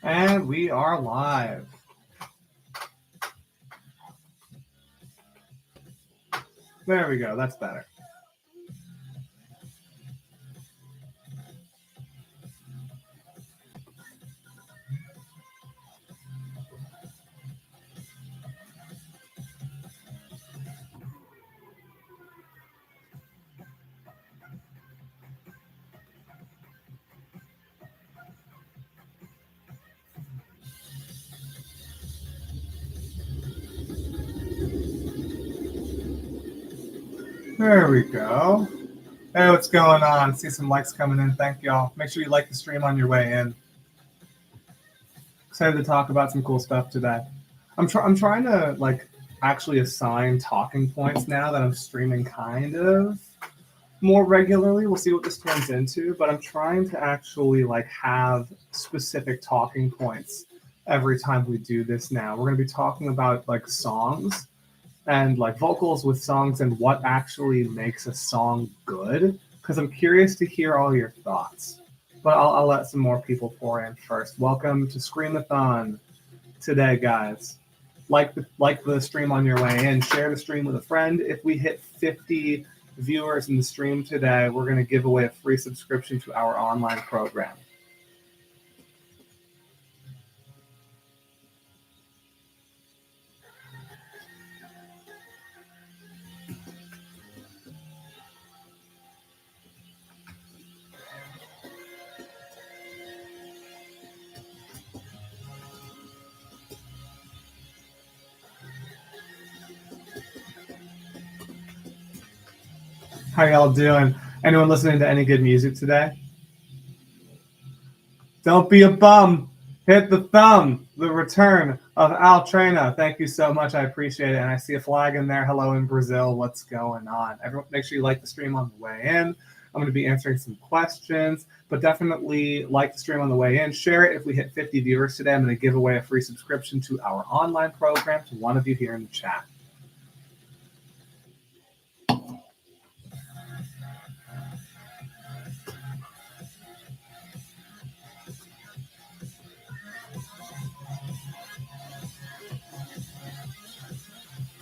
And we are live. There we go. That's better. There we go. Hey, what's going on? See some likes coming in. Thank y'all. Make sure you like the stream on your way in. Excited to talk about some cool stuff today. I'm trying to actually assign talking points now that I'm streaming kind of more regularly. We'll see what this turns into, but I'm trying to actually have specific talking points every time we do this now. We're going to be talking about songs and vocals with songs and what actually makes a song good, because I'm curious to hear all your thoughts. But I'll let some more people pour in first. Welcome to SCREAMATHON today, guys. Like the stream on your way in. Share the stream with a friend. If we hit 50 viewers in the stream today, we're going to give away a free subscription to our online program. How y'all doing? Anyone listening to any good music today? Don't be a bum. Hit the thumb. The return of Al Trena. Thank you so much. I appreciate it. And I see a flag in there. Hello in Brazil. What's going on? Everyone, make sure you like the stream on the way in. I'm going to be answering some questions, but definitely like the stream on the way in. Share it. If we hit 50 viewers today, I'm going to give away a free subscription to our online program to one of you here in the chat.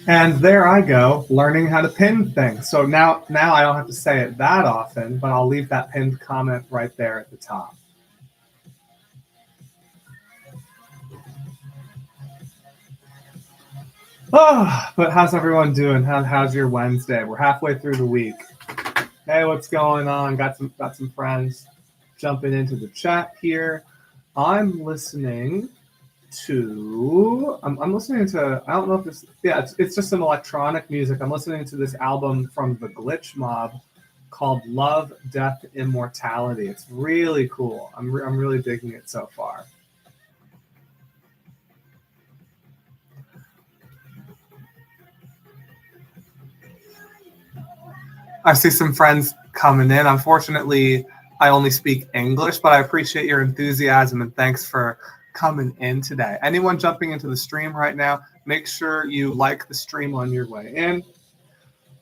And there I go, learning how to pin things. So now I don't have to say it that often, but I'll leave that pinned comment right there at the top. Oh, but how's everyone doing? How's your Wednesday? We're halfway through the week. Hey, what's going on? Got some friends jumping into the chat here. I'm listening to I don't know if this, yeah, it's just some electronic music. I'm listening to this album from the Glitch Mob called Love, Death, Immortality. It's really cool. I'm really digging it so far. I see some friends coming in. Unfortunately, I only speak English, but I appreciate your enthusiasm and thanks for coming in today. Anyone jumping into the stream right now, make sure you like the stream on your way in.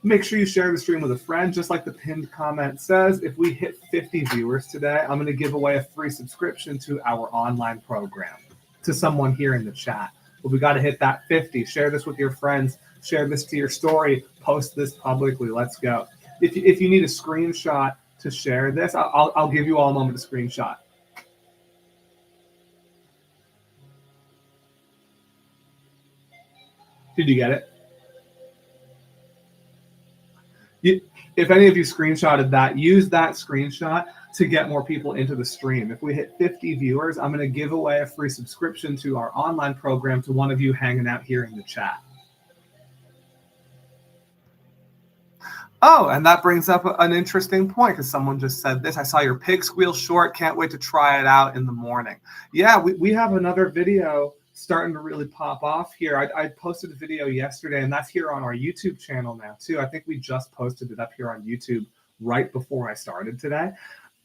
Make sure you share the stream with a friend. Just like the pinned comment says, if we hit 50 viewers today, I'm going to give away a free subscription to our online program to someone here in the chat. But we got to hit that 50. Share this with your friends. Share this to your story. Post this publicly. Let's go. If you need a screenshot to share this, I'll give you all a moment to screenshot. Did you get it? If any of you screenshotted that, use that screenshot to get more people into the stream. If we hit 50 viewers, I'm going to give away a free subscription to our online program to one of you hanging out here in the chat. Oh, and that brings up an interesting point because someone just said this. I saw your pig squeal short. Can't wait to try it out in the morning. Yeah, we have another video starting to really pop off here. I posted a video yesterday, and that's here on our YouTube channel now too. I think we just posted it up here on YouTube right before I started today,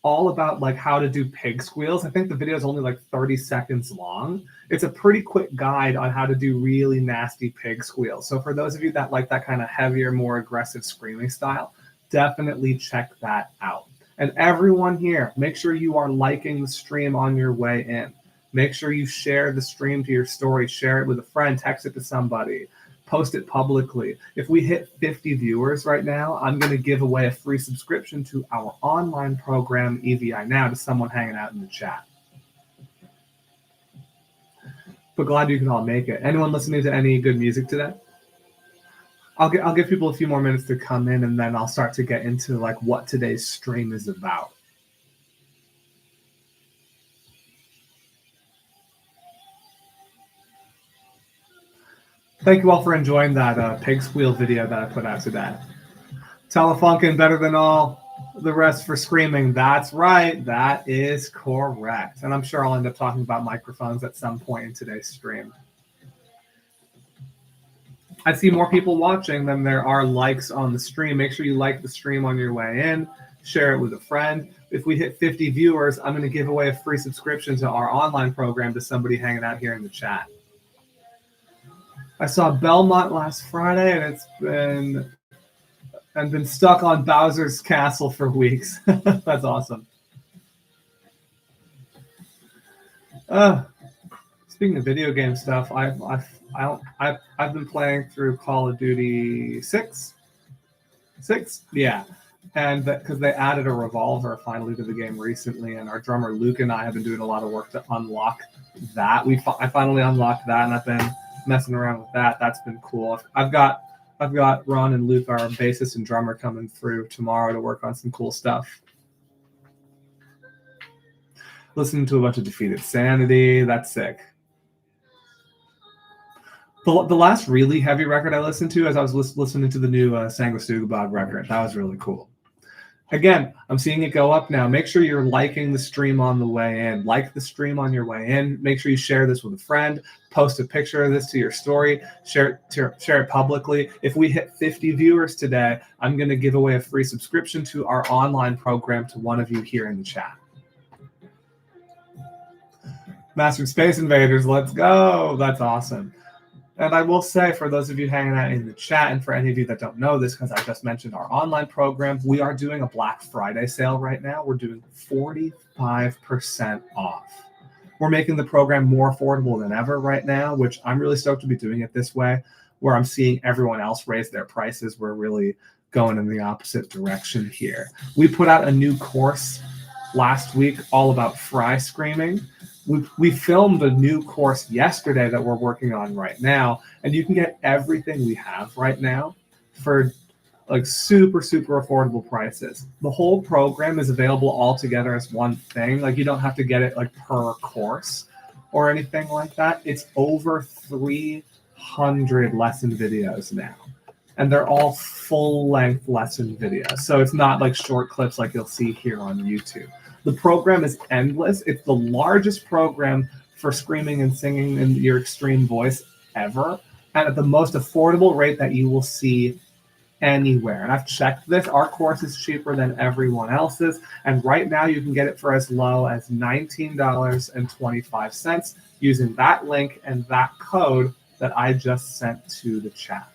all about how to do pig squeals. I think the video is only 30 seconds long. It's a pretty quick guide on how to do really nasty pig squeals. So for those of you that like that kind of heavier, more aggressive screaming style, definitely check that out. And everyone here, make sure you are liking the stream on your way in. Make sure you share the stream to your story, share it with a friend, text it to somebody, post it publicly. If we hit 50 viewers right now, I'm going to give away a free subscription to our online program, EVI Now, to someone hanging out in the chat. But glad you can all make it. Anyone listening to any good music today? I'll give people a few more minutes to come in, and then I'll start to get into like what today's stream is about. Thank you all for enjoying that pig squeal video that I put out today. Telefunken better than all the rest for screaming. That's right. That is correct. And I'm sure I'll end up talking about microphones at some point in today's stream. I see more people watching than there are likes on the stream. Make sure you like the stream on your way in. Share it with a friend. If we hit 50 viewers, I'm going to give away a free subscription to our online program to somebody hanging out here in the chat. I saw Belmont last Friday, and it's been stuck on Bowser's Castle for weeks. That's awesome. Speaking of video game stuff, I've been playing through Call of Duty 6. Yeah, and because they added a revolver finally to the game recently, and our drummer Luke and I have been doing a lot of work to unlock that. I finally unlocked that, and I've been messing around with that. That's been cool. I've got Ron and Luke, our bassist and drummer, coming through tomorrow to work on some cool stuff. Listening to a bunch of Defeated Sanity. That's sick. The last really heavy record I listened to as I was listening to the new Sanguisugabog record. That was really cool. Again, I'm seeing it go up now. Make sure you're liking the stream on the way in. Like the stream on your way in. Make sure you share this with a friend. Post a picture of this to your story. Share it publicly. If we hit 50 viewers today, I'm going to give away a free subscription to our online program to one of you here in the chat. Mastered Space Invaders, let's go. That's awesome. And I will say, for those of you hanging out in the chat, and for any of you that don't know this, because I just mentioned our online program, we are doing a Black Friday sale right now. We're doing 45% off. We're making the program more affordable than ever right now, which I'm really stoked to be doing it this way, where I'm seeing everyone else raise their prices. We're really going in the opposite direction here. We put out a new course last week all about fry screaming. We filmed a new course yesterday that we're working on right now, and you can get everything we have right now for like super, super affordable prices. The whole program is available all together as one thing. Like, you don't have to get it like per course or anything like that. It's over 300 lesson videos now, and they're all full-length lesson videos. So it's not like short clips like you'll see here on YouTube. The program is endless. It's the largest program for screaming and singing in your extreme voice ever, and at the most affordable rate that you will see anywhere. And I've checked this. Our course is cheaper than everyone else's, and right now you can get it for as low as $19.25 using that link and that code that I just sent to the chat.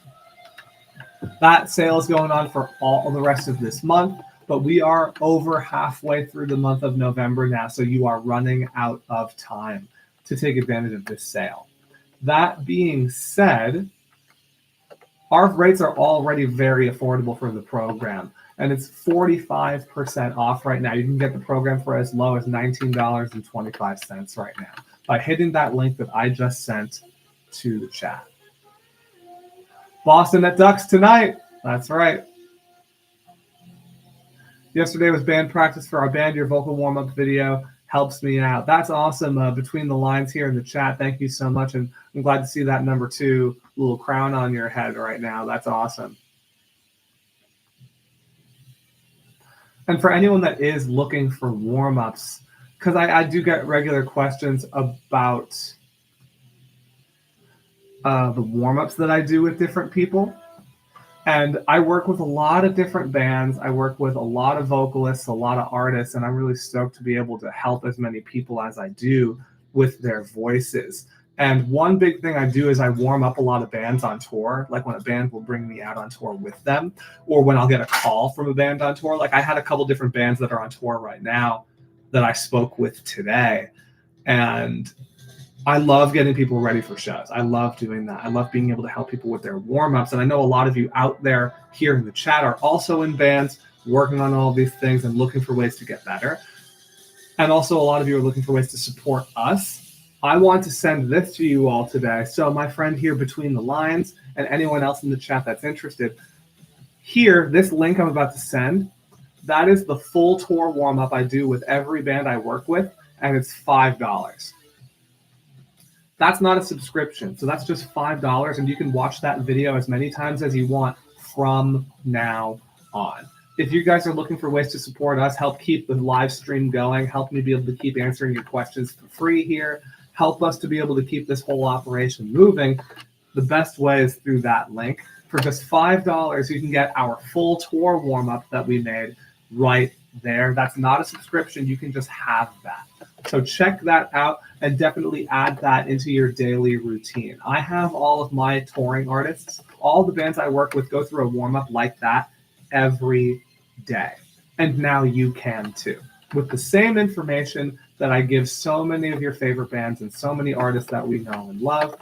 That sale is going on for all the rest of this month, but we are over halfway through the month of November now, so you are running out of time to take advantage of this sale. That being said, our rates are already very affordable for the program, and it's 45% off right now. You can get the program for as low as $19.25 right now by hitting that link that I just sent to the chat. Boston at Ducks tonight. That's right. Yesterday was band practice for our band. Your vocal warm-up video helps me out. That's awesome. Between the lines here in the chat, thank you so much. And I'm glad to see that number 2 little crown on your head right now. That's awesome. And for anyone that is looking for warm-ups, because I do get regular questions about the warm-ups that I do with different people. And I work with a lot of different bands. I work with a lot of vocalists, a lot of artists, and I'm really stoked to be able to help as many people as I do with their voices. And one big thing I do is I warm up a lot of bands on tour, like when a band will bring me out on tour with them, or when I'll get a call from a band on tour. Like, I had a couple different bands that are on tour right now that I spoke with today. And I love getting people ready for shows. I love doing that. I love being able to help people with their warm-ups. And I know a lot of you out there here in the chat are also in bands, working on all these things and looking for ways to get better. And also a lot of you are looking for ways to support us. I want to send this to you all today. So my friend here between the lines and anyone else in the chat that's interested, here, this link I'm about to send, that is the full tour warm-up I do with every band I work with, and it's $5. That's not a subscription, so that's just $5, and you can watch that video as many times as you want from now on. If you guys are looking for ways to support us, help keep the live stream going, help me be able to keep answering your questions for free here, help us to be able to keep this whole operation moving, the best way is through that link. For just $5, you can get our full tour warm-up that we made right there. That's not a subscription. You can just have that. So check that out and definitely add that into your daily routine. I have all of my touring artists, all the bands I work with go through a warm-up like that every day. And now you can too. With the same information that I give so many of your favorite bands and so many artists that we know and love.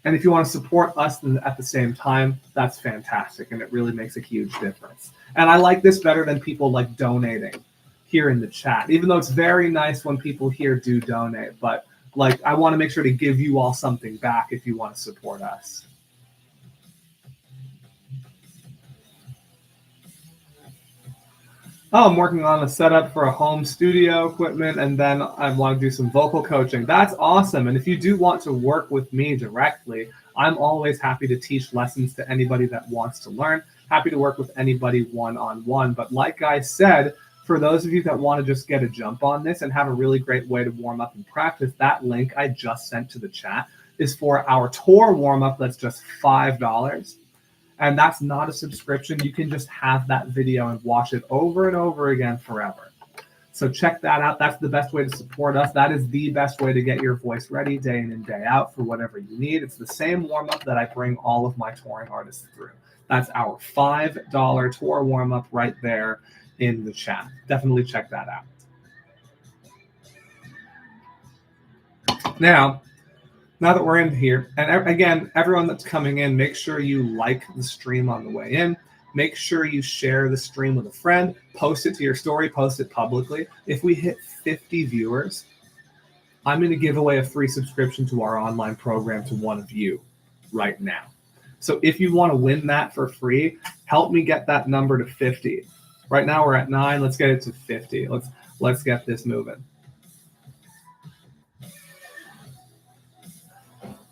And if you want to support us at the same time, that's fantastic. And it really makes a huge difference. And I like this better than people like donating here in the chat, even though it's very nice when people here do donate. But like, I want to make sure to give you all something back if you want to support us. Oh, I'm working on a setup for a home studio equipment, and then I want to do some vocal coaching. That's awesome. And if you do want to work with me directly, I'm always happy to teach lessons to anybody that wants to learn. Happy to work with anybody one-on-one. But like I said, for those of you that want to just get a jump on this and have a really great way to warm up and practice, that link I just sent to the chat is for our tour warm-up that's just $5. And that's not a subscription. You can just have that video and watch it over and over again forever. So check that out. That's the best way to support us. That is the best way to get your voice ready day in and day out for whatever you need. It's the same warm-up that I bring all of my touring artists through. That's our $5 tour warm-up right there in the chat. Definitely check that out. Now that we're in here, and again, everyone that's coming in, make sure you like the stream on the way in. Make sure you share the stream with a friend. Post it to your story. Post it publicly. If we hit 50 viewers, I'm going to give away a free subscription to our online program to one of you right now. So if you want to win that for free, help me get that number to 50. Right now we're at 9. Let's get it to 50. Let's get this moving.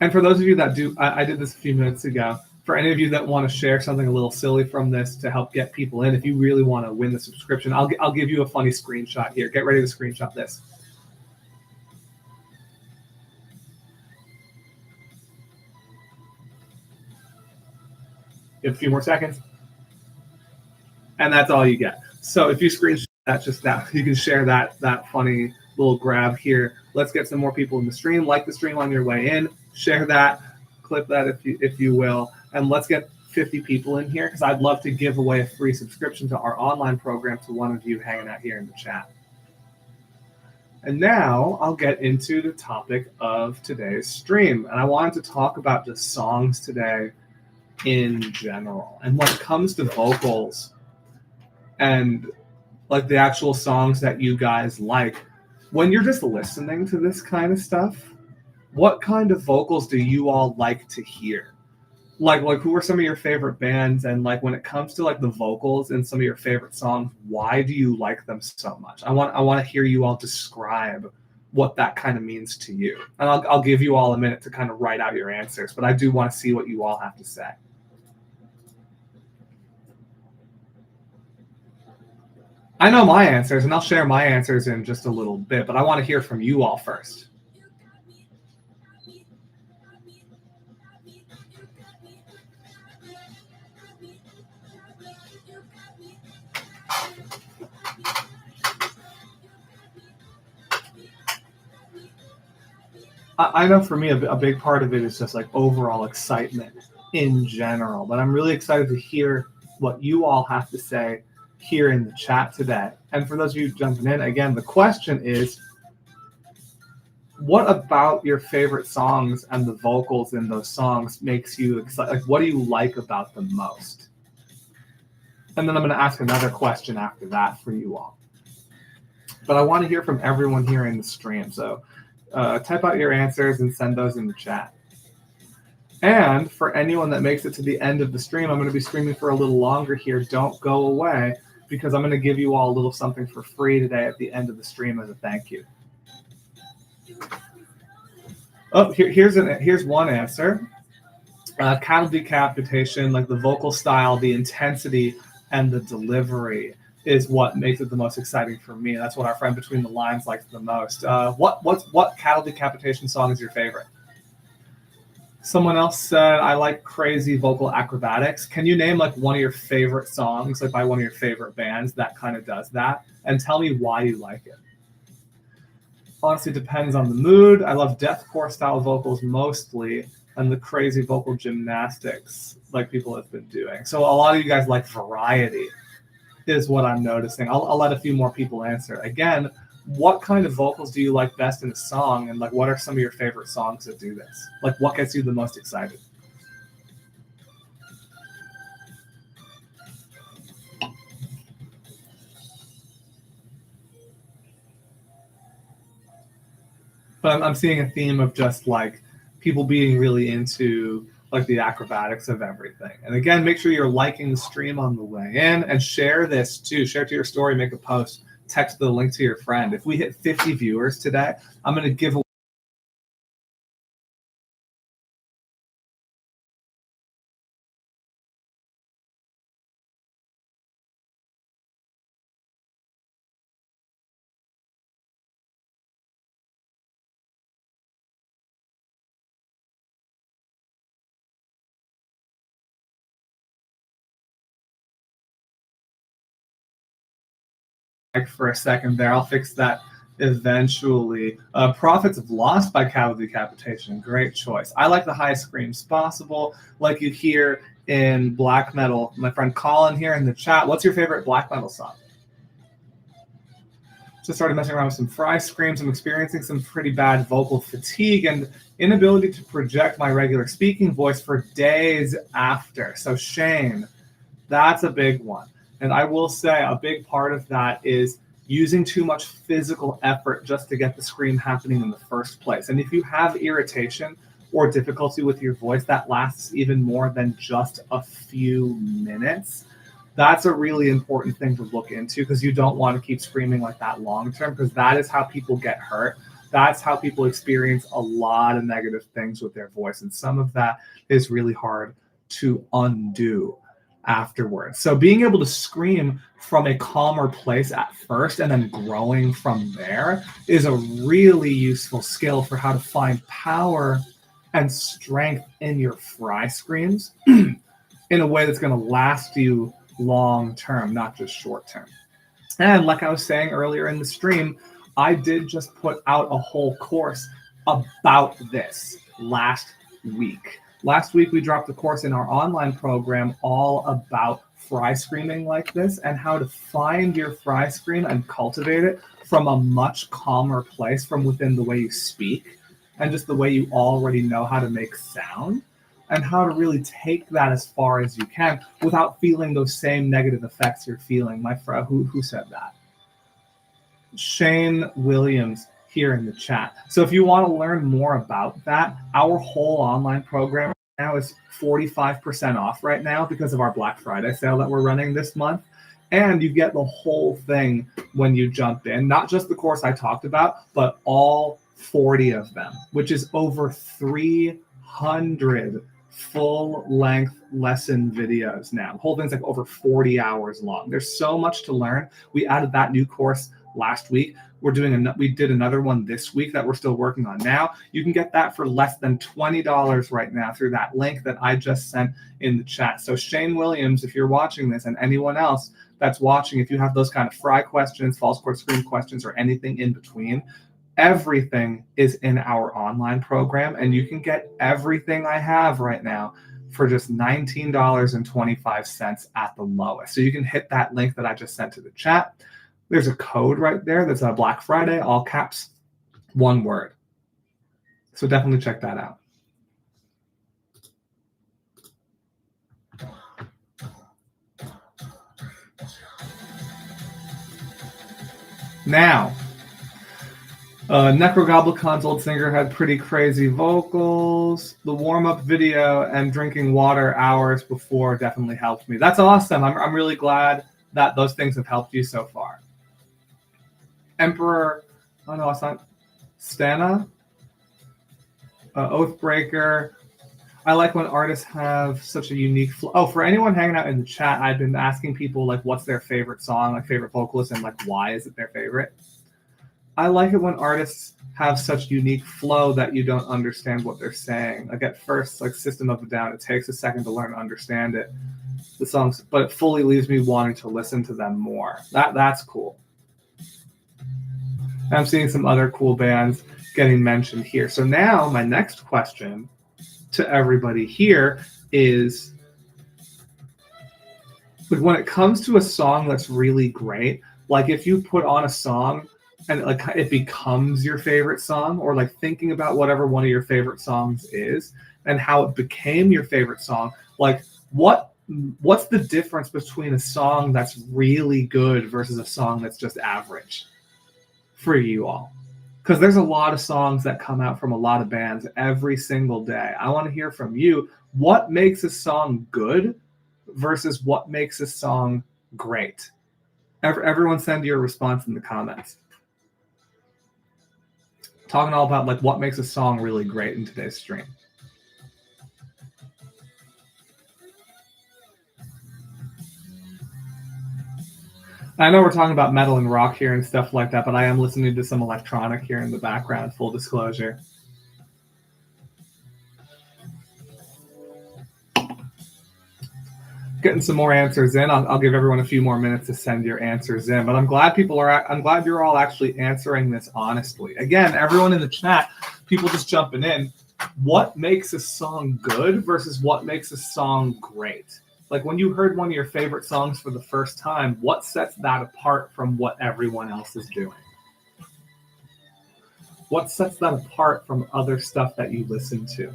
And for those of you that do, I did this a few minutes ago. For any of you that want to share something a little silly from this to help get people in, if you really want to win the subscription, I'll give you a funny screenshot here. Get ready to screenshot this. You have a few more seconds. And that's all you get. So if you screenshot that just now, you can share that funny little grab here. Let's get some more people in the stream. Like the stream on your way in. Share that, clip that if you will, and let's get 50 people in here because I'd love to give away a free subscription to our online program to one of you hanging out here in the chat. And now I'll get into the topic of today's stream. And I wanted to talk about just songs today in general. And when it comes to vocals and like the actual songs that you guys like, when you're just listening to this kind of stuff, what kind of vocals do you all like to hear? Like who are some of your favorite bands? And like when it comes to like the vocals in some of your favorite songs, why do you like them so much? I want to hear you all describe what that kind of means to you. And I'll give you all a minute to kind of write out your answers, but I do want to see what you all have to say. I know my answers, and I'll share my answers in just a little bit, but I want to hear from you all first. I know for me, a big part of it is just like overall excitement in general, but I'm really excited to hear what you all have to say here in the chat today. And for those of you jumping in, again, the question is, what about your favorite songs and the vocals in those songs makes you excited? Like, what do you like about them most? And then I'm going to ask another question after that for you all. But I want to hear from everyone here in the stream. So type out your answers and send those in the chat. And for anyone that makes it to the end of the stream, I'm going to be streaming for a little longer here. Don't go away, because I'm going to give you all a little something for free today at the end of the stream as a thank you. Oh, here's one answer. Cattle decapitation, like the vocal style, the intensity, and the delivery is what makes it the most exciting for me. That's what our friend Between the Lines likes the most. What cattle decapitation song is your favorite? Someone else said, I like crazy vocal acrobatics. Can you name like one of your favorite songs, like by one of your favorite bands that kind of does that? And tell me why you like it. Honestly, depends on the mood. I love deathcore style vocals mostly, and the crazy vocal gymnastics like people have been doing. So a lot of you guys like variety is what I'm noticing. I'll let a few more people answer. Again, what kind of vocals do you like best in a song, and like what are some of your favorite songs that do this? Like what gets you the most excited? But I'm seeing a theme of just like people being really into like the acrobatics of everything. And again, make sure you're liking the stream on the way in, and share this too. Share it to your story, make a post, text the link to your friend. If we hit 50 viewers today, I'm going to give away for a second there. I'll fix that eventually. Prophets of Lost by Cattle Decapitation. Great choice. I like the highest screams possible, like you hear in black metal. My friend Colin here in the chat, what's your favorite black metal song? Just started messing around with some fry screams. I'm experiencing some pretty bad vocal fatigue and inability to project my regular speaking voice for days after. So Shane, that's a big one. And I will say a big part of that is using too much physical effort just to get the scream happening in the first place. And if you have irritation or difficulty with your voice that lasts even more than just a few minutes, that's a really important thing to look into, because you don't want to keep screaming like that long term, because that is how people get hurt. That's how people experience a lot of negative things with their voice. And some of that is really hard to undo afterwards. So being able to scream from a calmer place at first and then growing from there is a really useful skill for how to find power and strength in your fry screams in a way that's going to last you long term, not just short term. And like I was saying earlier in the stream, I did just put out a whole course about this last week. Last week, we dropped a course in our online program all about fry screaming like this and how to find your fry scream and cultivate it from a much calmer place from within the way you speak and just the way you already know how to make sound, and how to really take that as far as you can without feeling those same negative effects you're feeling. My friend, who said that? Shane Williams here in the chat. So if you want to learn more about that, our whole online program now is 45% off right now because of our Black Friday sale that we're running this month. And you get the whole thing when you jump in, not just the course I talked about, but all 40 of them, which is over 300 full-length lesson videos now. The whole thing's like over 40 hours long. There's so much to learn. We added that new course last week. We did another one this week that we're still working on now. You can get that for less than $20 right now through that link that I just sent in the chat. So Shane Williams, if you're watching this, and anyone else that's watching, if you have those kind of fry questions, false chord scream questions, or anything in between, everything is in our online program, and you can get everything I have right now for just $19.25 at the lowest. So you can hit that link that I just sent to the chat. There's a code right there that's a Black Friday, all caps, one word. So definitely check that out. Now, Necrogoblicon's old singer had pretty crazy vocals. The warm-up video and drinking water hours before definitely helped me. That's awesome. I'm really glad that those things have helped you so far. Emperor, oh no, it's not. Stana, Oathbreaker. I like when artists have such a unique flow. Oh, for anyone hanging out in the chat, I've been asking people like what's their favorite song, like favorite vocalist, and like why is it their favorite. I like it when artists have such unique flow that you don't understand what they're saying. Like at first, like System of a Down, it takes a second to learn to understand it. The songs, but it fully leaves me wanting to listen to them more. That's cool. And I'm seeing some other cool bands getting mentioned here. So now my next question to everybody here is, like, when it comes to a song that's really great, like if you put on a song and like it becomes your favorite song, or like thinking about whatever one of your favorite songs is and how it became your favorite song, like what's the difference between a song that's really good versus a song that's just average for you all? Because there's a lot of songs that come out from a lot of bands every single day. I want to hear from you. What makes a song good versus what makes a song great? Everyone send your response in the comments. Talking all about like what makes a song really great in today's stream. I know we're talking about metal and rock here and stuff like that, but I am listening to some electronic here in the background, full disclosure. Getting some more answers in. I'll give everyone a few more minutes to send your answers in, but I'm glad you're all actually answering this honestly. Again, everyone in the chat, people just jumping in. What makes a song good versus what makes a song great? Like when you heard one of your favorite songs for the first time, what sets that apart from what everyone else is doing? What sets that apart from other stuff that you listen to?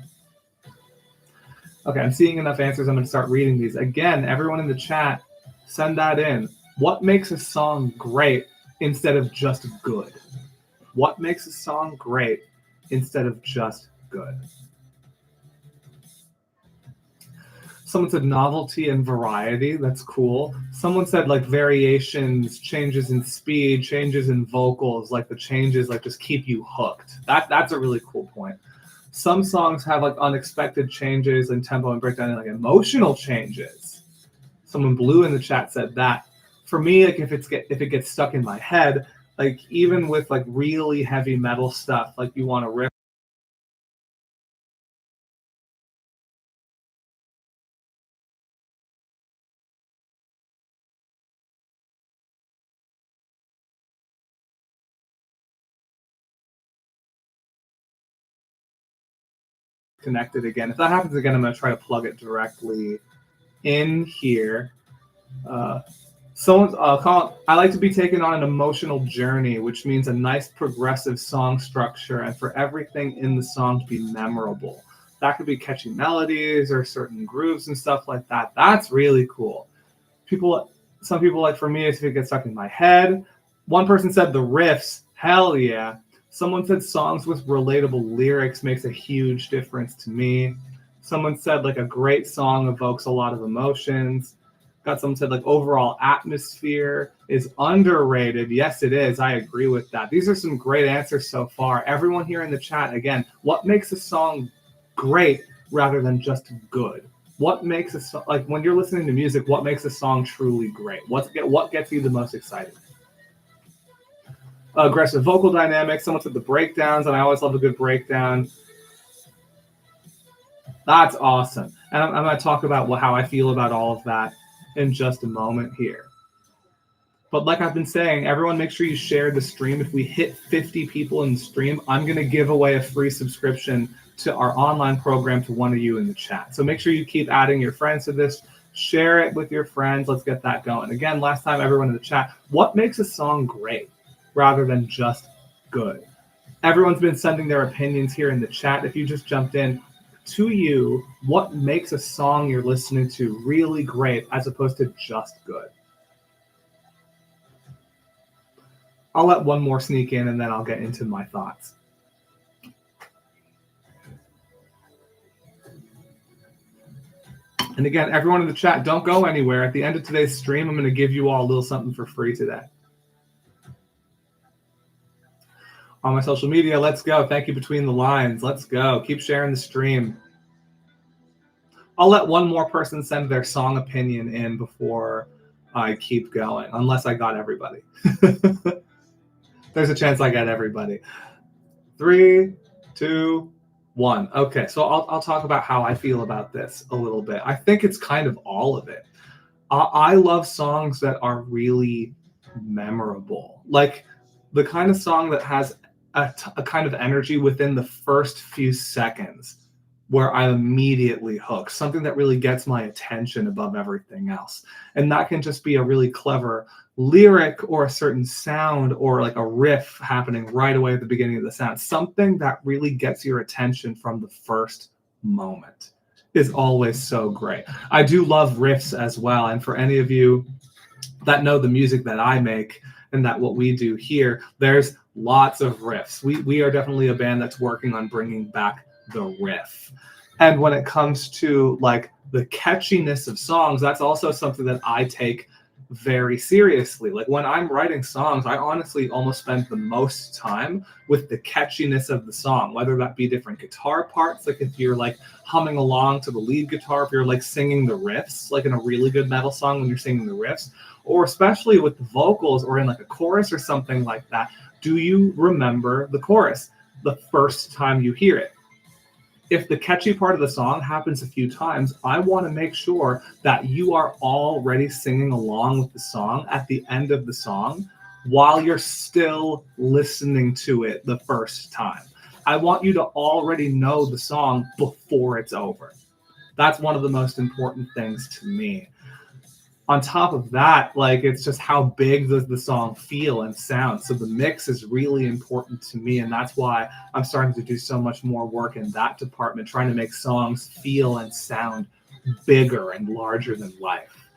Okay, I'm seeing enough answers. I'm going to start reading these. Again, everyone in the chat, send that in. What makes a song great instead of just good? What makes a song great instead of just good? Someone said novelty and variety. That's cool. Someone said like variations, changes in speed, changes in vocals, like the changes like just keep you hooked. That's a really cool point. Some songs have like unexpected changes in tempo and breakdown and like emotional changes. Someone blue in the chat said that. For me, like if it gets stuck in my head, like even with like really heavy metal stuff, like you want to riff connected again. If that happens again, I'm going to try to plug it directly in here. I like to be taken on an emotional journey, which means a nice progressive song structure and for everything in the song to be memorable. That could be catchy melodies or certain grooves and stuff like that. That's really cool. Some people like, for me, if it gets stuck in my head. One person said the riffs. Hell yeah. Someone said songs with relatable lyrics makes a huge difference to me. Someone said like a great song evokes a lot of emotions. Got someone said like overall atmosphere is underrated. Yes, it is. I agree with that. These are some great answers so far. Everyone here in the chat, again, what makes a song great rather than just good? What makes a song, like when you're listening to music, what makes a song truly great? What gets you the most excited? Aggressive vocal dynamics. Someone said the breakdowns, and I always love a good breakdown. That's awesome. And I'm going to talk about how I feel about all of that in just a moment here. But like I've been saying, everyone make sure you share the stream. If we hit 50 people in the stream, I'm going to give away a free subscription to our online program to one of you in the chat. So make sure you keep adding your friends to this. Share it with your friends. Let's get that going. Again, last time, everyone in the chat, what makes a song great rather than just good? Everyone's been sending their opinions here in the chat. If you just jumped in, to you, what makes a song you're listening to really great as opposed to just good? I'll let one more sneak in and then I'll get into my thoughts. And again, everyone in the chat, don't go anywhere. At the end of today's stream, I'm going to give you all a little something for free today. On my social media, let's go. Thank you, Between the Lines. Let's go. Keep sharing the stream. I'll let one more person send their song opinion in before I keep going, unless I got everybody. There's a chance I got everybody. 3, 2, 1. Okay, so I'll talk about how I feel about this a little bit. I think it's kind of all of it. I love songs that are really memorable, like the kind of song that has a kind of energy within the first few seconds where I'm immediately hooked, something that really gets my attention above everything else. And that can just be a really clever lyric or a certain sound or like a riff happening right away at the beginning of the sound. Something that really gets your attention from the first moment is always so great. I do love riffs as well. And for any of you that know the music that I make and that what we do here, there's lots of riffs. We are definitely a band that's working on bringing back the riff. And when it comes to like the catchiness of songs, that's also something that I take very seriously. Like when I'm writing songs, I honestly almost spend the most time with the catchiness of the song, whether that be different guitar parts, like if you're like humming along to the lead guitar, if you're like singing the riffs, like in a really good metal song when you're singing the riffs, or especially with the vocals or in like a chorus or something like that. Do you remember the chorus the first time you hear it? If the catchy part of the song happens a few times, I want to make sure that you are already singing along with the song at the end of the song while you're still listening to it the first time. I want you to already know the song before it's over. That's one of the most important things to me. On top of that, like it's just how big does the song feel and sound. So the mix is really important to me, and that's why I'm starting to do so much more work in that department, trying to make songs feel and sound bigger and larger than life.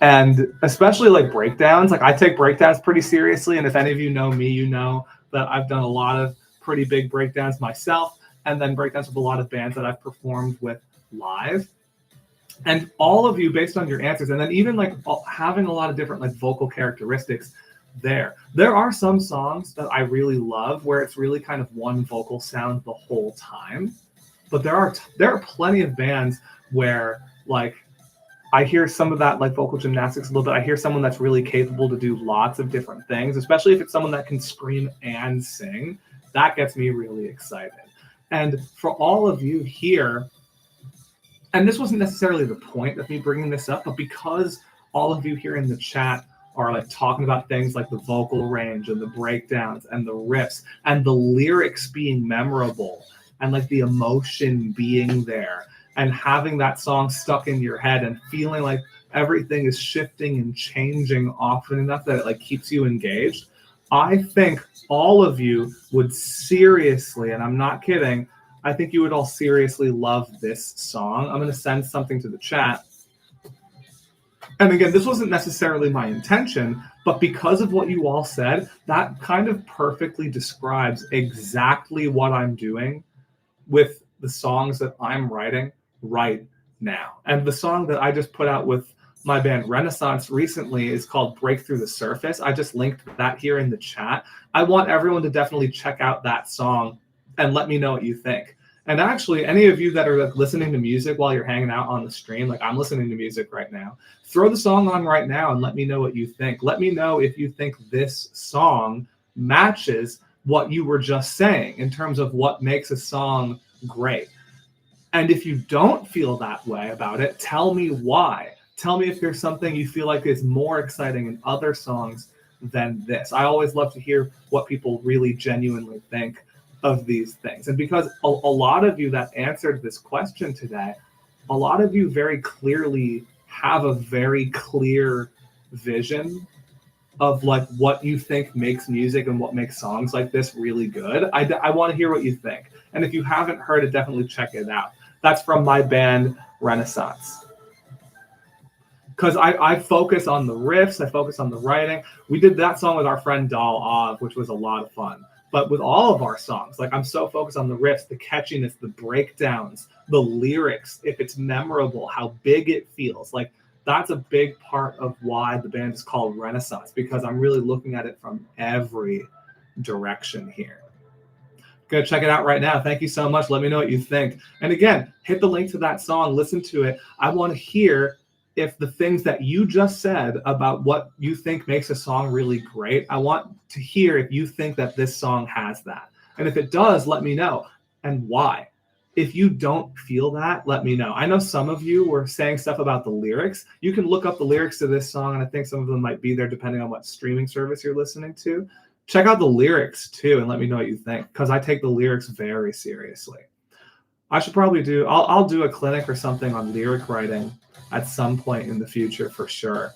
And especially like breakdowns, like I take breakdowns pretty seriously. And if any of you know me, you know that I've done a lot of pretty big breakdowns myself, and then breakdowns with a lot of bands that I've performed with live. And all of you, based on your answers, and then even like having a lot of different like vocal characteristics there are some songs that I really love where it's really kind of one vocal sound the whole time. But there are plenty of bands where like I hear some of that like vocal gymnastics a little bit. I hear someone that's really capable to do lots of different things, especially if it's someone that can scream and sing. That gets me really excited. And for all of you here, and this wasn't necessarily the point of me bringing this up, but because all of you here in the chat are like talking about things like the vocal range and the breakdowns and the riffs and the lyrics being memorable and like the emotion being there and having that song stuck in your head and feeling like everything is shifting and changing often enough that it like keeps you engaged, I think all of you would seriously, and I'm not kidding, I think you would all seriously love this song. I'm going to send something to the chat. And again, this wasn't necessarily my intention, but because of what you all said, that kind of perfectly describes exactly what I'm doing with the songs that I'm writing right now. And the song that I just put out with my band Renaissance recently is called Break Through the Surface. I just linked that here in the chat. I want everyone to definitely check out that song and let me know what you think. And actually, any of you that are like listening to music while you're hanging out on the stream, like I'm listening to music right now, throw the song on right now and let me know what you think. Let me know if you think this song matches what you were just saying in terms of what makes a song great. And if you don't feel that way about it, tell me why. Tell me if there's something you feel like is more exciting in other songs than this. I always love to hear what people really genuinely think of these things. And because a lot of you that answered this question today, a lot of you very clearly have a very clear vision of like what you think makes music and what makes songs like this really good. I want to hear what you think. And if you haven't heard it, definitely check it out. That's from my band Renaissance. Because I focus on the riffs, I focus on the writing. We did that song with our friend Dal Ov, which was a lot of fun. But with all of our songs, like I'm so focused on the riffs, the catchiness, the breakdowns, the lyrics, if it's memorable, how big it feels. Like that's a big part of why the band is called Renaissance, because I'm really looking at it from every direction here. Go check it out right now. Thank you so much. Let me know what you think. And again, hit the link to that song, listen to it. I want to hear if the things that you just said about what you think makes a song really great, I want to hear if you think that this song has that. And if it does, let me know. And why? If you don't feel that, let me know. I know some of you were saying stuff about the lyrics. You can look up the lyrics to this song, and I think some of them might be there depending on what streaming service you're listening to. Check out the lyrics too and let me know what you think, because I take the lyrics very seriously. I should probably do, I'll do a clinic or something on lyric writing at some point in the future for sure.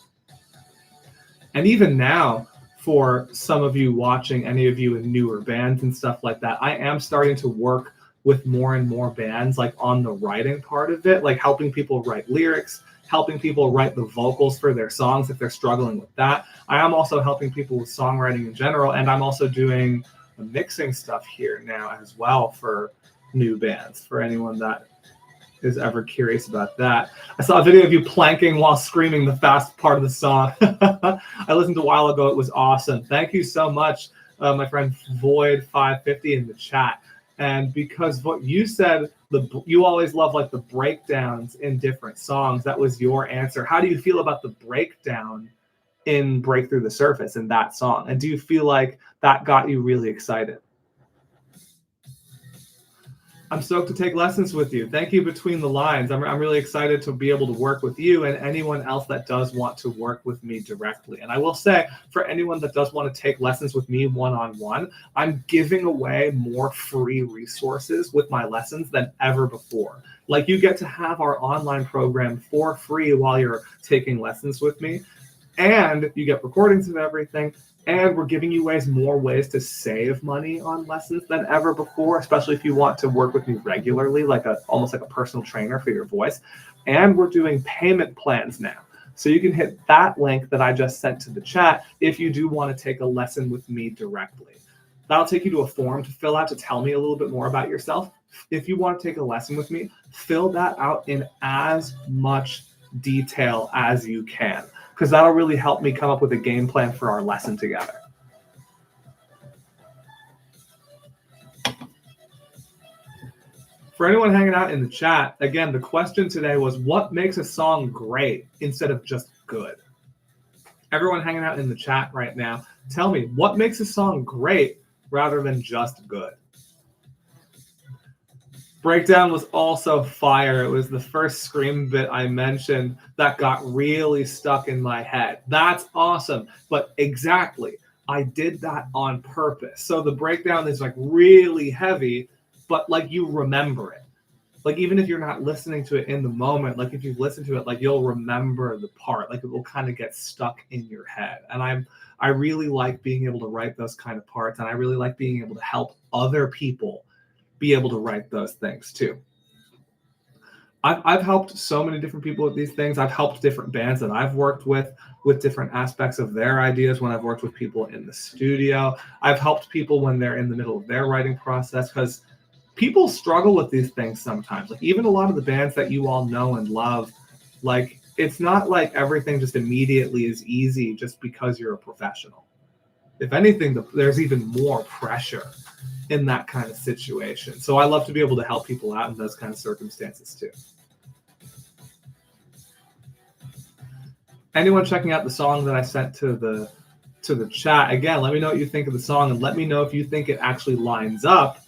And even now, for some of you watching, any of you in newer bands and stuff like that, I am starting to work with more and more bands like on the writing part of it, like helping people write lyrics, helping people write the vocals for their songs if they're struggling with that. I am also helping people with songwriting in general, and I'm also doing the mixing stuff here now as well for new bands, for anyone that is ever curious about that. I saw a video of you planking while screaming the fast part of the song. I listened a while ago. It was awesome. Thank you so much, my friend Void550 in the chat. And because what you said, you always love like the breakdowns in different songs. That was your answer. How do you feel about the breakdown in Break Through the Surface in that song? And do you feel like that got you really excited? I'm stoked to take lessons with you. Thank you, Between the Lines. I'm really excited to be able to work with you and anyone else that does want to work with me directly. And I will say, for anyone that does want to take lessons with me one-on-one, I'm giving away more free resources with my lessons than ever before. Like, you get to have our online program for free while you're taking lessons with me, and you get recordings of everything. And we're giving you more ways to save money on lessons than ever before, especially if you want to work with me regularly, almost like a personal trainer for your voice. And we're doing payment plans now. So you can hit that link that I just sent to the chat if you do want to take a lesson with me directly. That'll take you to a form to fill out to tell me a little bit more about yourself. If you want to take a lesson with me, fill that out in as much detail as you can, because that'll really help me come up with a game plan for our lesson together. For anyone hanging out in the chat, again, the question today was, what makes a song great instead of just good? Everyone hanging out in the chat right now, tell me, what makes a song great rather than just good? Breakdown was also fire. It was the first scream bit I mentioned that got really stuck in my head. That's awesome. But exactly, I did that on purpose. So the breakdown is like really heavy, but like you remember it. Like even if you're not listening to it in the moment, like if you listen to it, like you'll remember the part, like it will kind of get stuck in your head. And I really like being able to write those kind of parts. And I really like being able to help other people be able to write those things too. I've helped so many different people with these things. I've helped different bands that I've worked with different aspects of their ideas when I've worked with people in the studio. I've helped people when they're in the middle of their writing process, because people struggle with these things sometimes. Like even a lot of the bands that you all know and love, like it's not like everything just immediately is easy just because you're a professional. If anything, there's even more pressure in that kind of situation. So I love to be able to help people out in those kind of circumstances too. Anyone checking out the song that I sent to the chat, again, let me know what you think of the song, and let me know if you think it actually lines up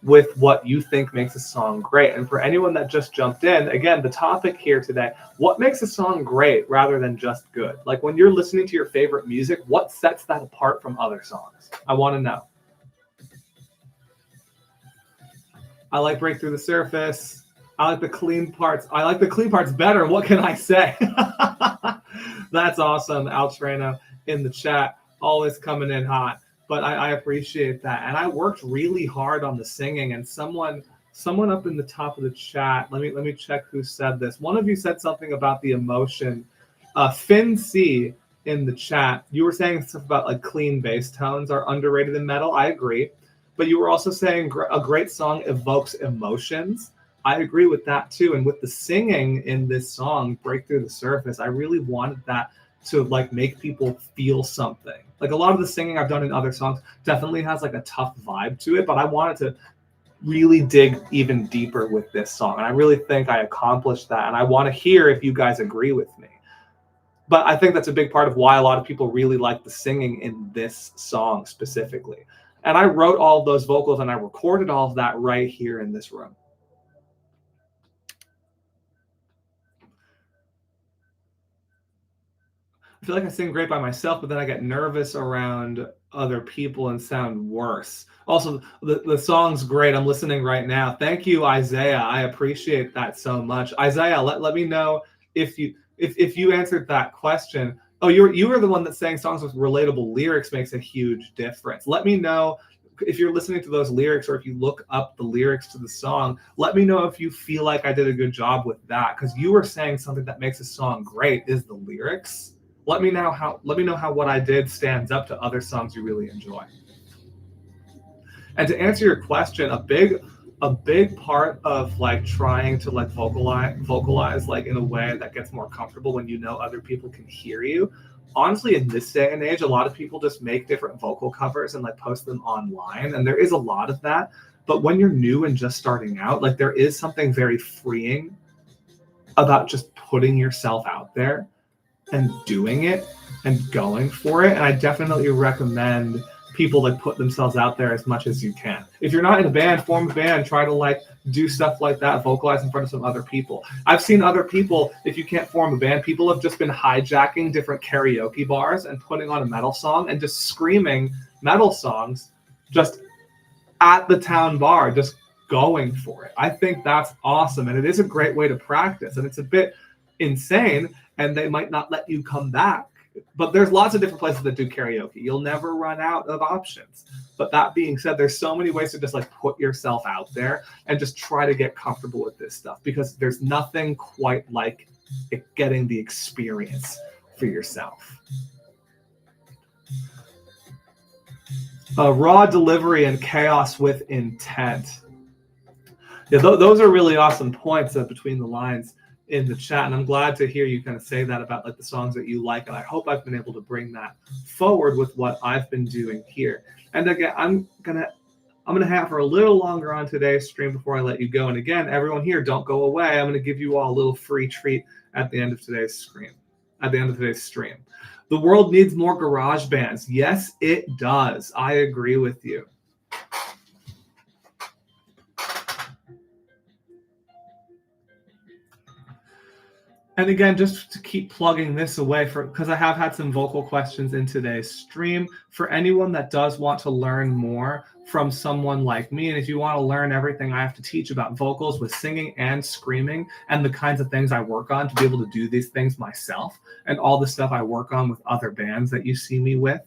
with what you think makes a song great. And for anyone that just jumped in, again, the topic here today, what makes a song great rather than just good? Like when you're listening to your favorite music, what sets that apart from other songs? I want to know. I like Break Through the Surface. I like the clean parts. I like the clean parts better. What can I say? That's awesome, Altreno. in the chat, always coming in hot. But I appreciate that. And I worked really hard on the singing, and someone up in the top of the chat, let me check who said this. One of you said something about the emotion. Finn C in the chat, you were saying stuff about like clean bass tones are underrated in metal. I agree. But you were also saying a great song evokes emotions. I agree with that too. And with the singing in this song, Break Through the Surface, I really wanted that to like make people feel something. Like a lot of the singing I've done in other songs definitely has like a tough vibe to it, but I wanted to really dig even deeper with this song. And I really think I accomplished that. And I want to hear if you guys agree with me. But I think that's a big part of why a lot of people really like the singing in this song specifically. And I wrote all of those vocals and I recorded all of that right here in this room. I feel like I sing great by myself, but then I get nervous around other people and sound worse. Also, the song's great. I'm listening right now. Thank you, Isaiah. I appreciate that so much. Isaiah, let me know if you answered that question. Oh, you were the one that sang songs with relatable lyrics makes a huge difference. Let me know if you're listening to those lyrics, or if you look up the lyrics to the song, let me know if you feel like I did a good job with that, because you were saying something that makes a song great is the lyrics. Let me know how what I did stands up to other songs you really enjoy. And to answer your question, a big part of like trying to like vocalize like in a way that gets more comfortable when you know other people can hear you. Honestly, in this day and age, a lot of people just make different vocal covers and like post them online, and there is a lot of that. But when you're new and just starting out, like there is something very freeing about just putting yourself out there and doing it and going for it. And I definitely recommend people like put themselves out there as much as you can. If you're not in a band, form a band, try to like do stuff like that, vocalize in front of some other people. I've seen other people, if you can't form a band, people have just been hijacking different karaoke bars and putting on a metal song and just screaming metal songs just at the town bar, just going for it. I think that's awesome. And it is a great way to practice. And it's a bit insane, and they might not let you come back. But there's lots of different places that do karaoke. You'll never run out of options. But that being said, there's so many ways to just like put yourself out there and just try to get comfortable with this stuff, because there's nothing quite like getting the experience for yourself. Raw delivery and chaos with intent. Yeah, those are really awesome points between the lines in the chat, and I'm glad to hear you kind of say that about like the songs that you like, and I hope I've been able to bring that forward with what I've been doing here. And again, I'm gonna have for a little longer on today's stream before I let you go. And again, everyone here, don't go away. I'm gonna give you all a little free treat at the end of today's stream. The world needs more garage bands. Yes, it does. I agree with you. And again, just to keep plugging this away, because I have had some vocal questions in today's stream, for anyone that does want to learn more from someone like me, and if you want to learn everything I have to teach about vocals with singing and screaming and the kinds of things I work on to be able to do these things myself, and all the stuff I work on with other bands that you see me with,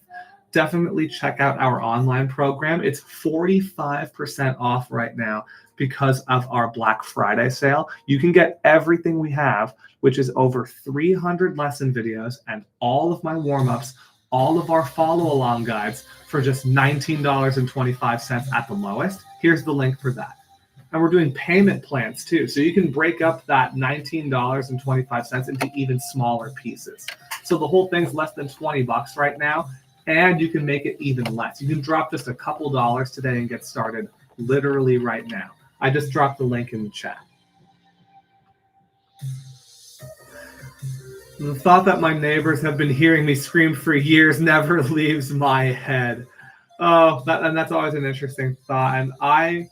definitely check out our online program. It's 45% off right now because of our Black Friday sale. You can get everything we have, which is over 300 lesson videos and all of my warm-ups, all of our follow-along guides, for just $19.25 at the lowest. Here's the link for that. And we're doing payment plans too. So you can break up that $19.25 into even smaller pieces. So the whole thing's less than 20 bucks right now, and you can make it even less. You can drop just a couple dollars today and get started literally right now. I just dropped the link in the chat. The thought that my neighbors have been hearing me scream for years never leaves my head. Oh, that's always an interesting thought. And I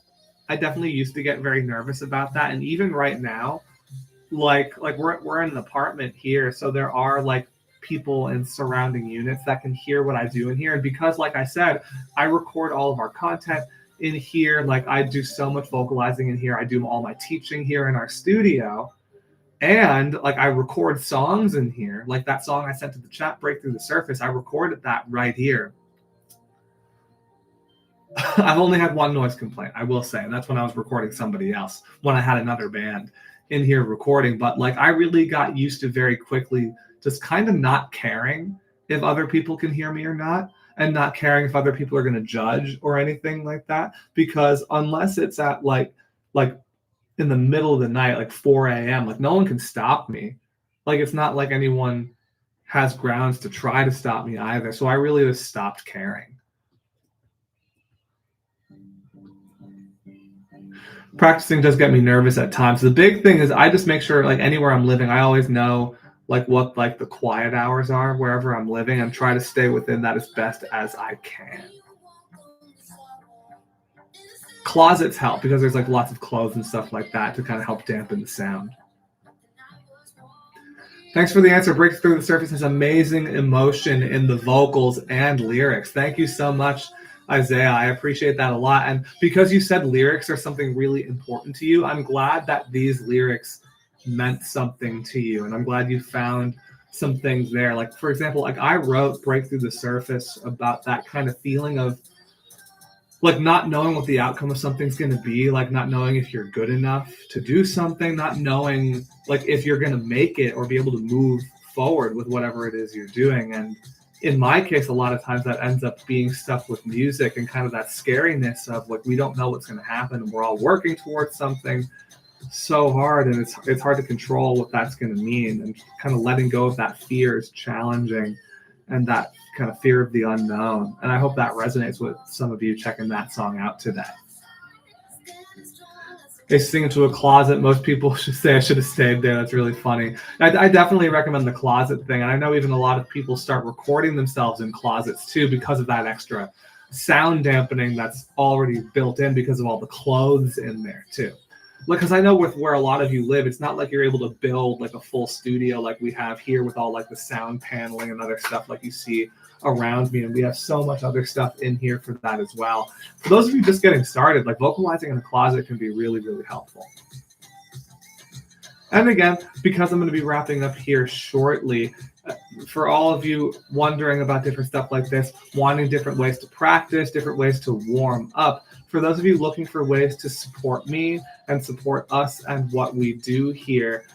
definitely used to get very nervous about that. And even right now, like we're in an apartment here, so there are like people in surrounding units that can hear what I do in here. And because, like I said, I record all of our content in here, like I do so much vocalizing in here, I do all my teaching here in our studio, And like I record songs in here, like that song I sent to the chat, Break Through the Surface, I recorded that right here. I've only had one noise complaint, I will say, and that's when I was recording somebody else, when I had another band in here recording. But like I really got used to very quickly just kind of not caring if other people can hear me or not, and not caring if other people are going to judge or anything like that, because unless it's at like in the middle of the night, like 4 a.m., like no one can stop me. Like it's not like anyone has grounds to try to stop me either. So I really just stopped caring. Practicing does get me nervous at times. The big thing is I just make sure, like anywhere I'm living, I always know like what like the quiet hours are wherever I'm living, and try to stay within that as best as I can. Closets help because there's like lots of clothes and stuff like that to kind of help dampen the sound. Thanks for the answer. Break Through the Surface has amazing emotion in the vocals and lyrics. Thank you so much, Isaiah. I appreciate that a lot. And because you said lyrics are something really important to you, I'm glad that these lyrics meant something to you. And I'm glad you found some things there. Like, for example, like I wrote Break Through the Surface about that kind of feeling of like not knowing what the outcome of something's going to be, like not knowing if you're good enough to do something, not knowing like if you're going to make it or be able to move forward with whatever it is you're doing. And in my case, a lot of times that ends up being stuff with music and kind of that scariness of like we don't know what's going to happen, and we're all working towards something so hard, and it's hard to control what that's going to mean, and kind of letting go of that fear is challenging, and that kind of fear of the unknown. And I hope that resonates with some of you checking that song out today. They sing into a closet. Most people should say I should have stayed there. That's really funny. I definitely recommend the closet thing. And I know even a lot of people start recording themselves in closets too because of that extra sound dampening that's already built in because of all the clothes in there too. Because I know with where a lot of you live, it's not like you're able to build like a full studio like we have here with all like the sound paneling and other stuff like you see around me. And we have so much other stuff in here for that as well. For those of you just getting started, like vocalizing in a closet can be really, really helpful. And again, because I'm going to be wrapping up here shortly, for all of you wondering about different stuff like this, wanting different ways to practice, different ways to warm up, for those of you looking for ways to support me and support us and what we do here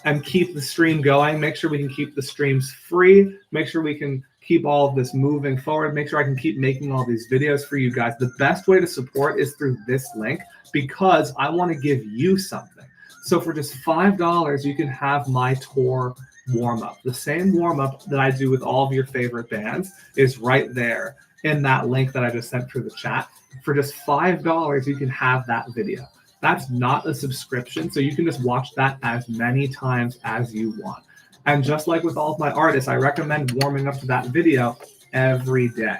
and keep the stream going, make sure we can keep the streams free, make sure we can keep all of this moving forward, make sure I can keep making all these videos for you guys. The best way to support is through this link because I want to give you something. So for just $5, you can have my tour warm-up. The same warm-up that I do with all of your favorite bands is right there in that link that I just sent through the chat. For just $5, you can have that video. That's not a subscription, so you can just watch that as many times as you want. And just like with all of my artists, I recommend warming up to that video every day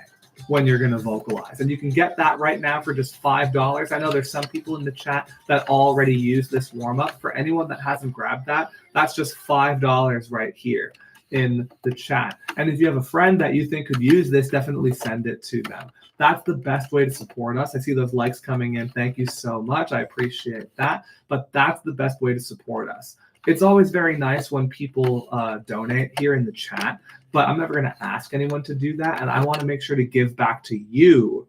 when you're going to vocalize. And you can get that right now for just $5. I know there's some people in the chat that already use this warm-up. For anyone that hasn't grabbed that, that's just $5 right here in the chat. And if you have a friend that you think could use this, definitely send it to them. That's the best way to support us. I see those likes coming in. Thank you so much. I appreciate that. But that's the best way to support us. It's always very nice when people donate here in the chat, but I'm never going to ask anyone to do that. And I want to make sure to give back to you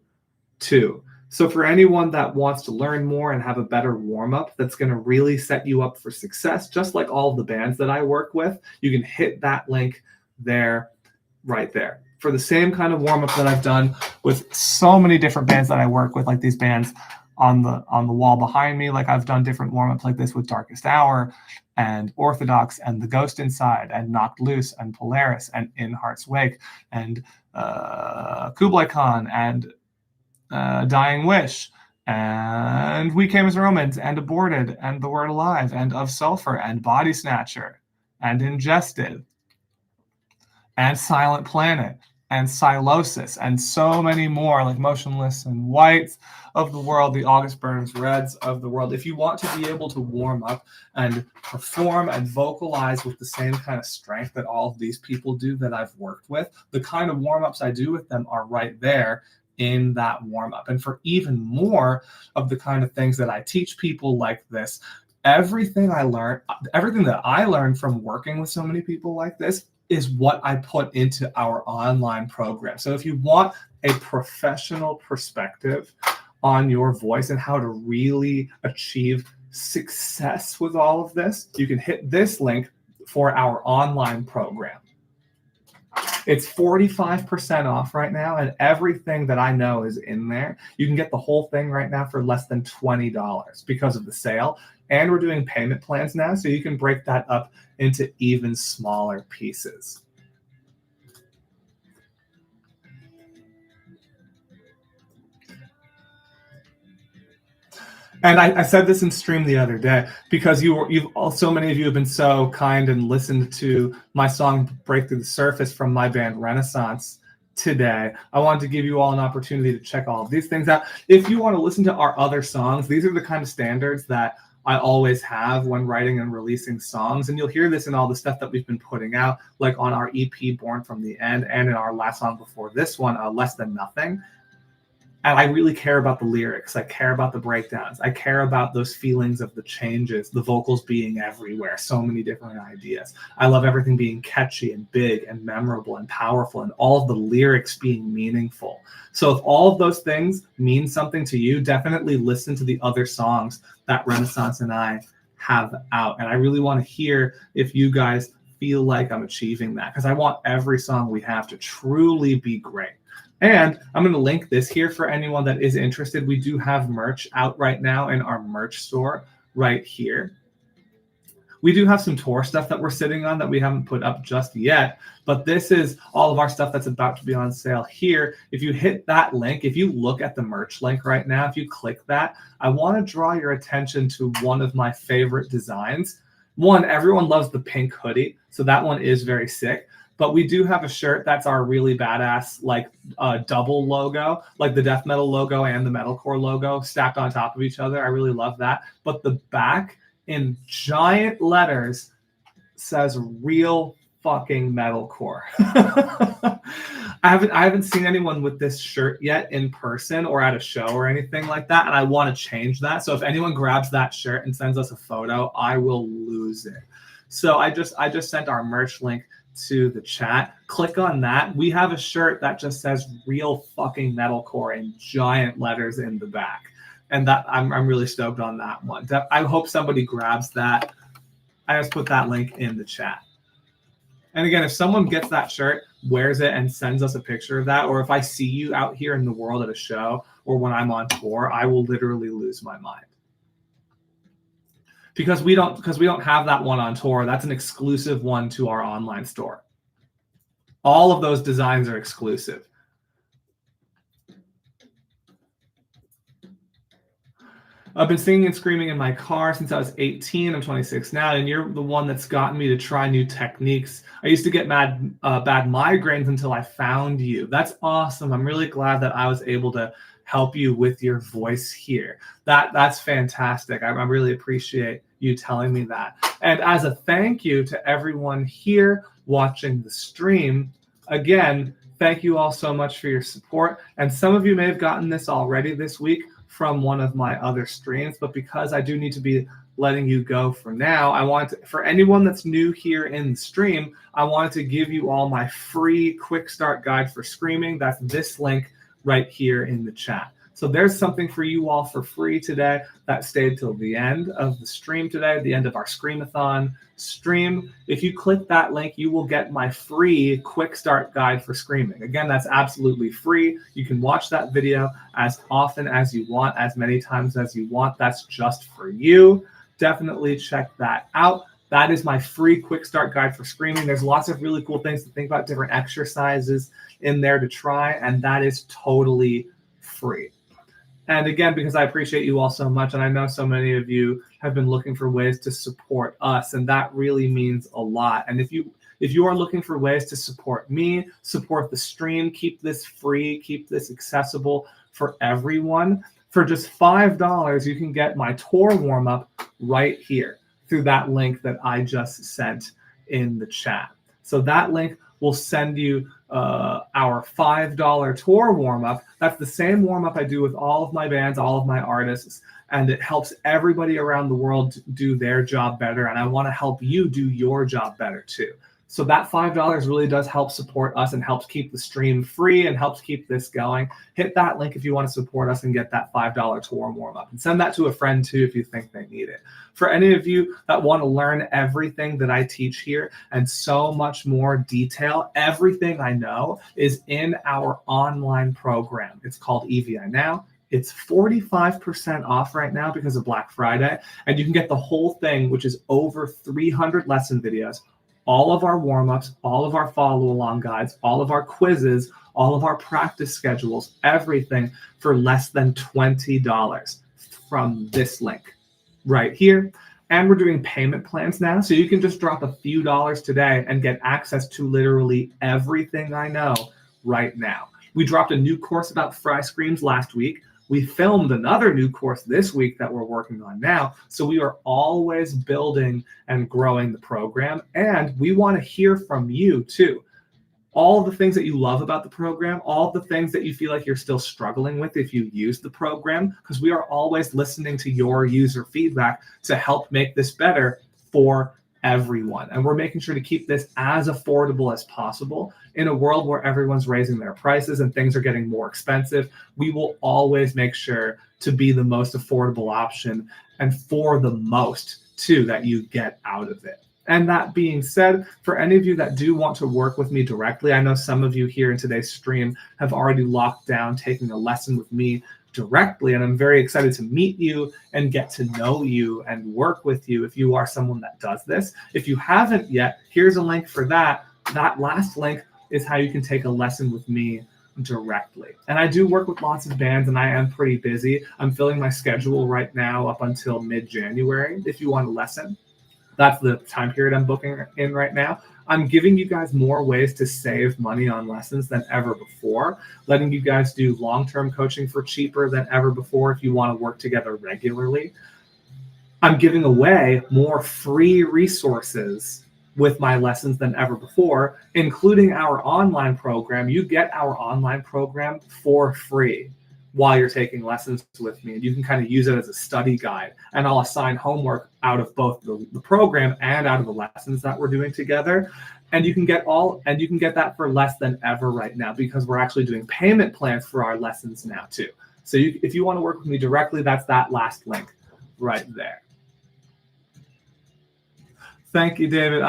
too. So for anyone that wants to learn more and have a better warm-up that's going to really set you up for success, just like all of the bands that I work with, you can hit that link there, right there. For the same kind of warm-up that I've done with so many different bands that I work with, like these bands on the wall behind me. Like I've done different warm-ups like this with Darkest Hour and Orthodox and The Ghost Inside and Knocked Loose and Polaris and In Heart's Wake and Kublai Khan and Dying Wish and We Came as Romans and Aborted and The Word Alive and Of Sulfur and Body Snatcher and Ingested and Silent Planet and Silosis and so many more, like Motionless and Whites of the world, the August Burns Reds of the world. If you want to be able to warm up and perform and vocalize with the same kind of strength that all of these people do that I've worked with, the kind of warm-ups I do with them are right there in that warm-up. And for even more of the kind of things that I teach people like this, everything that I learned from working with so many people like this is what I put into our online program. So if you want a professional perspective on your voice and how to really achieve success with all of this, you can hit this link for our online program. It's 45% off right now, and everything that I know is in there. You can get the whole thing right now for less than $20 because of the sale. And we're doing payment plans now, so you can break that up into even smaller pieces. And I said this in stream the other day because so many of you have been so kind and listened to my song "Break Through the Surface" from my band Renaissance today. I wanted to give you all an opportunity to check all of these things out. If you want to listen to our other songs, these are the kind of standards that I always have when writing and releasing songs. And you'll hear this in all the stuff that we've been putting out, like on our EP, Born from the End, and in our last song before this one, Less Than Nothing. And I really care about the lyrics. I care about the breakdowns. I care about those feelings of the changes, the vocals being everywhere, so many different ideas. I love everything being catchy and big and memorable and powerful, and all of the lyrics being meaningful. So if all of those things mean something to you, definitely listen to the other songs that Renaissance and I have out. And I really want to hear if you guys feel like I'm achieving that, because I want every song we have to truly be great. And I'm going to link this here for anyone that is interested. We do have merch out right now in our merch store right here. We do have some tour stuff that we're sitting on that we haven't put up just yet, but this is all of our stuff that's about to be on sale here. If you hit that link, if you look at the merch link right now, if you click that, I want to draw your attention to one of my favorite designs. One, everyone loves the pink hoodie, so that one is very sick. But we do have a shirt that's our really badass, like double logo, like the death metal logo and the metalcore logo stacked on top of each other. I really love that. But the back in giant letters says "Real Fucking Metalcore." I haven't seen anyone with this shirt yet in person or at a show or anything like that, and I want to change that. So if anyone grabs that shirt and sends us a photo, I will lose it. So I just sent our merch link to the chat. Click on that. We have a shirt that just says "Real Fucking Metalcore" in giant letters in the back, and that I'm really stoked on that one. I hope somebody grabs that. I just put that link in the chat. And again, if someone gets that shirt, wears it, and sends us a picture of that, or if I see you out here in the world at a show or when I'm on tour, I will literally lose my mind. Because we don't have that one on tour. That's an exclusive one to our online store. All of those designs are exclusive. I've been singing and screaming in my car since I was 18. I'm 26 now, and you're the one that's gotten me to try new techniques. I used to get bad migraines until I found you. That's awesome. I'm really glad that I was able to help you with your voice here. That's fantastic. I really appreciate you telling me that. And as a thank you to everyone here watching the stream, again, thank you all so much for your support. And some of you may have gotten this already this week from one of my other streams, but because I do need to be letting you go for now, I want to, for anyone that's new here in the stream, I wanted to give you all my free quick start guide for screaming. That's this link right here in the chat. So there's something for you all for free today that stayed till the end of the stream today, the end of our Screamathon stream. If you click that link, you will get my free quick start guide for screaming. Again, that's absolutely free. You can watch that video as often as you want, as many times as you want. That's just for you. Definitely check that out. That is my free quick start guide for screaming. There's lots of really cool things to think about, different exercises in there to try, and that is totally free. And again, because I appreciate you all so much, and I know so many of you have been looking for ways to support us, and that really means a lot. And if you are looking for ways to support me, support the stream, keep this free, keep this accessible for everyone, for just $5, you can get my tour warm-up right here through that link that I just sent in the chat. So that link we'll send you our $5 tour warm-up. That's the same warm-up I do with all of my bands, all of my artists, and it helps everybody around the world do their job better. And I want to help you do your job better too. So that $5 really does help support us and helps keep the stream free and helps keep this going. Hit that link if you want to support us and get that $5 tour warm-up. And send that to a friend too if you think they need it. For any of you that want to learn everything that I teach here and so much more detail, everything I know is in our online program. It's called EVI Now. It's 45% off right now because of Black Friday. And you can get the whole thing, which is over 300 lesson videos, all of our warm-ups, all of our follow-along guides, all of our quizzes, all of our practice schedules, everything for less than $20 from this link right here. And we're doing payment plans now, so you can just drop a few dollars today and get access to literally everything I know right now. We dropped a new course about fry screams last week. We filmed another new course this week that we're working on now. So we are always building and growing the program. And we want to hear from you too. All the things that you love about the program, all the things that you feel like you're still struggling with if you use the program, because we are always listening to your user feedback to help make this better for everyone. And we're making sure to keep this as affordable as possible. In a world where everyone's raising their prices and things are getting more expensive, we will always make sure to be the most affordable option and for the most too that you get out of it. And that being said, for any of you that do want to work with me directly, I know some of you here in today's stream have already locked down taking a lesson with me directly, and I'm very excited to meet you and get to know you and work with you if you are someone that does this. If you haven't yet, here's a link for that. That last link is how you can take a lesson with me directly. And I do work with lots of bands and I am pretty busy. I'm filling my schedule right now up until mid-January. If you want a lesson, that's the time period I'm booking in right now. I'm giving you guys more ways to save money on lessons than ever before, letting you guys do long-term coaching for cheaper than ever before if you want to work together regularly. I'm giving away more free resources with my lessons than ever before, including our online program. You get our online program for free while you're taking lessons with me. And you can kind of use it as a study guide. And I'll assign homework out of both the program and out of the lessons that we're doing together. And you can get that for less than ever right now because we're actually doing payment plans for our lessons now too. So if you want to work with me directly, that's that last link right there. Thank you, David.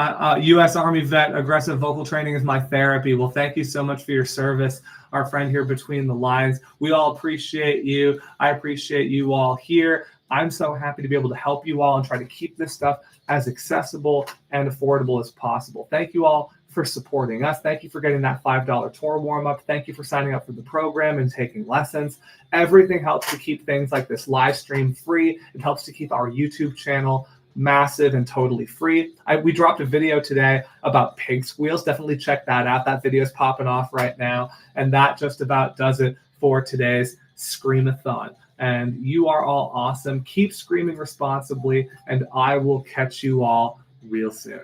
U.S. Army vet, aggressive vocal training is my therapy. Well, thank you so much for your service, our friend here between the lines. We all appreciate you. I appreciate you all here. I'm so happy to be able to help you all and try to keep this stuff as accessible and affordable as possible. Thank you all for supporting us. Thank you for getting that $5 tour warm-up. Thank you for signing up for the program and taking lessons. Everything helps to keep things like this live stream free. It helps to keep our YouTube channel massive and totally free. We dropped a video today about pig squeals. Definitely check that out. That video is popping off right now. And that just about does it for today's Screamathon. And you are all awesome. Keep screaming responsibly, and I will catch you all real soon.